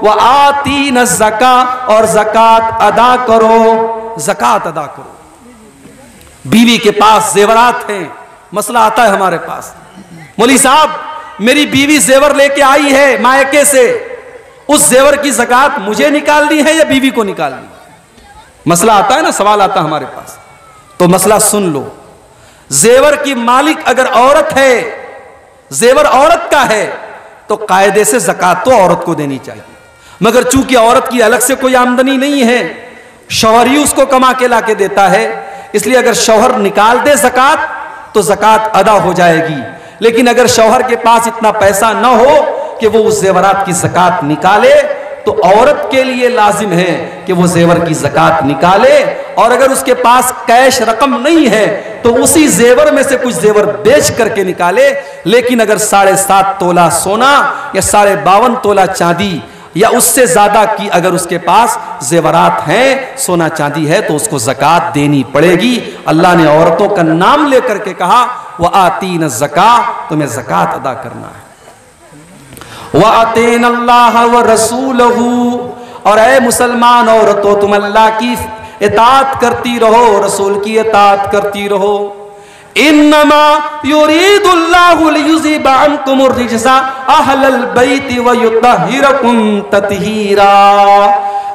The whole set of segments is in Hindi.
व आतीन ज़का, और ज़कात अदा करो, ज़कात अदा करो। बीवी के पास जेवरात हैं, मसला आता है हमारे पास, मौलवी साहब मेरी बीवी जेवर लेके आई है मायके से, उस जेवर की ज़कात मुझे निकालनी है या बीवी को निकालनी? मसला आता है ना, सवाल आता है हमारे पास। तो मसला सुन लो, जेवर की मालिक अगर औरत है, जेवर औरत का है, तो कायदे से ज़कात तो औरत को देनी चाहिए, मगर चूंकि औरत की अलग से कोई आमदनी नहीं है, शौहर ही उसको कमा के ला के देता है, इसलिए अगर शौहर निकाल दे ज़कात तो ज़कात अदा हो जाएगी। लेकिन अगर शौहर के पास इतना पैसा ना हो कि वो उस जेवरात की ज़कात निकाले, तो औरत के लिए लाजिम है कि वो जेवर की ज़कात निकाले, और अगर उसके पास कैश रकम नहीं है तो उसी जेवर में से कुछ जेवर बेच करके निकाले। लेकिन अगर 7.5 तोला सोना या 52.5 तोला चांदी या उससे ज्यादा की अगर उसके पास जेवरात हैं, सोना चांदी है, तो उसको ज़कात देनी पड़ेगी। अल्लाह ने औरतों का नाम लेकर के कहा वह आतीन ज़का, तुम्हें ज़कात अदा करना है। वह आतीन अल्लाह व रसूलहू, और ऐ मुसलमान औरतों तुम अल्लाह की इताअत करती रहो, रसूल की इताअत करती रहो। इन्नमा युरीदुल्लाहु लियुज़िबा अन्कुमुर रिजसा अहलल बैति व युतहिरकुम तत्हीरा।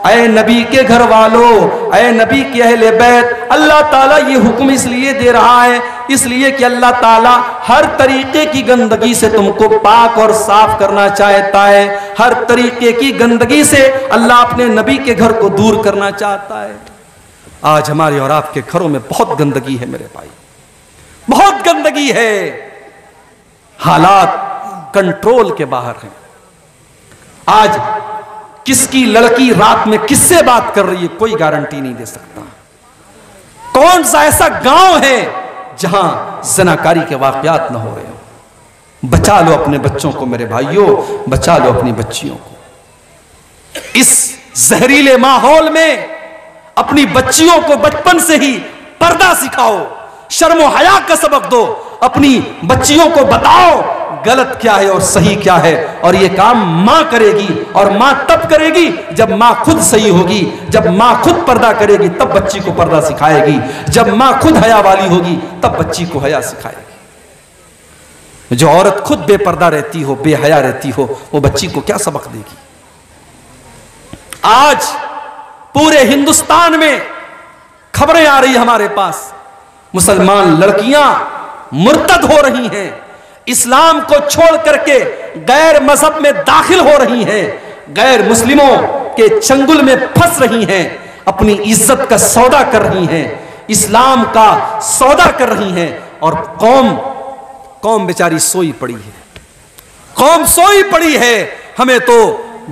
ऐ नबी के घर वालों, ऐ नबी के अहले बैत, अल्लाह ताला ये हुक्म इसलिए दे रहा है, इसलिए कि अल्लाह ताला हर तरीके की गंदगी से तुमको पाक और साफ करना चाहता है। हर तरीके की गंदगी से अल्लाह अपने नबी के घर को दूर करना चाहता है। आज हमारे और आपके घरों में बहुत गंदगी है मेरे भाई, बहुत गंदगी है, हालात कंट्रोल के बाहर हैं। आज किसकी लड़की रात में किससे बात कर रही है कोई गारंटी नहीं दे सकता। कौन सा ऐसा गांव है जहां ज़नाकारी के वाकयात न हो रहे हो। बचा लो अपने बच्चों को मेरे भाइयों, बचा लो अपनी बच्चियों को। इस जहरीले माहौल में अपनी बच्चियों को बचपन से ही पर्दा सिखाओ, शर्म और हया का सबक दो, अपनी बच्चियों को बताओ गलत क्या है और सही क्या है। और ये काम मां करेगी, और मां तब करेगी जब मां खुद सही होगी। जब मां खुद पर्दा करेगी तब बच्ची को पर्दा सिखाएगी। जब मां खुद हया वाली होगी तब बच्ची को हया सिखाएगी। जो औरत खुद बेपर्दा रहती हो, बेहया रहती हो, वो बच्ची को क्या सबक देगी। आज पूरे हिंदुस्तान में खबरें आ रही हमारे पास, मुसलमान लड़कियां मुर्तद हो रही हैं, इस्लाम को छोड़ करके गैर मजहब में दाखिल हो रही हैं, गैर मुस्लिमों के चंगुल में फंस रही हैं, अपनी इज्जत का सौदा कर रही हैं, इस्लाम का सौदा कर रही हैं। और कौम बेचारी सोई पड़ी है, कौम सोई पड़ी है। हमें तो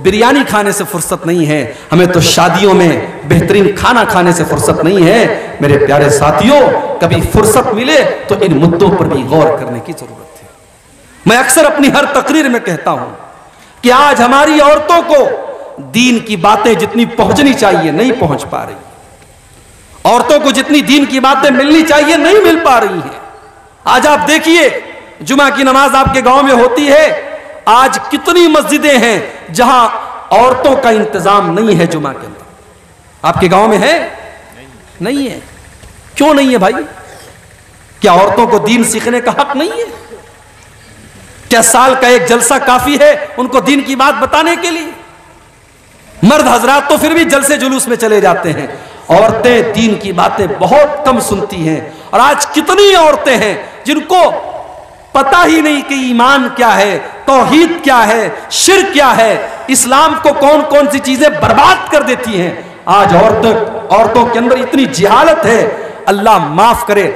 बिरयानी खाने से फुर्सत नहीं है, हमें तो शादियों में बेहतरीन खाना खाने से फुर्सत नहीं है। मेरे प्यारे साथियों, कभी फुर्सत मिले तो इन मुद्दों पर भी गौर करने की जरूरत है। मैं अक्सर अपनी हर तकरीर में कहता हूं कि आज हमारी औरतों को दीन की बातें जितनी पहुंचनी चाहिए नहीं पहुंच पा रही। औरतों को जितनी दीन की बातें मिलनी चाहिए नहीं मिल पा रही हैं। आज आप देखिए, जुमा की नमाज आपके गांव में होती है, आज कितनी मस्जिदें हैं जहां औरतों का इंतजाम नहीं है जुमा के अंदर। आपके गांव में है? नहीं है। क्यों नहीं है भाई? क्या औरतों को दीन सीखने का हक नहीं है? क्या साल का एक जलसा काफी है उनको दीन की बात बताने के लिए? मर्द हजरात तो फिर भी जलसे जुलूस में चले जाते हैं, औरतें दीन की बातें बहुत कम सुनती हैं। और आज कितनी औरतें हैं जिनको पता ही नहीं कि ईमान क्या है, तौहीद क्या है, शिर्क क्या है, इस्लाम को कौन कौन सी चीजें बर्बाद कर देती हैं। आज औरतों के अंदर इतनी जिहालत है, अल्लाह माफ करे।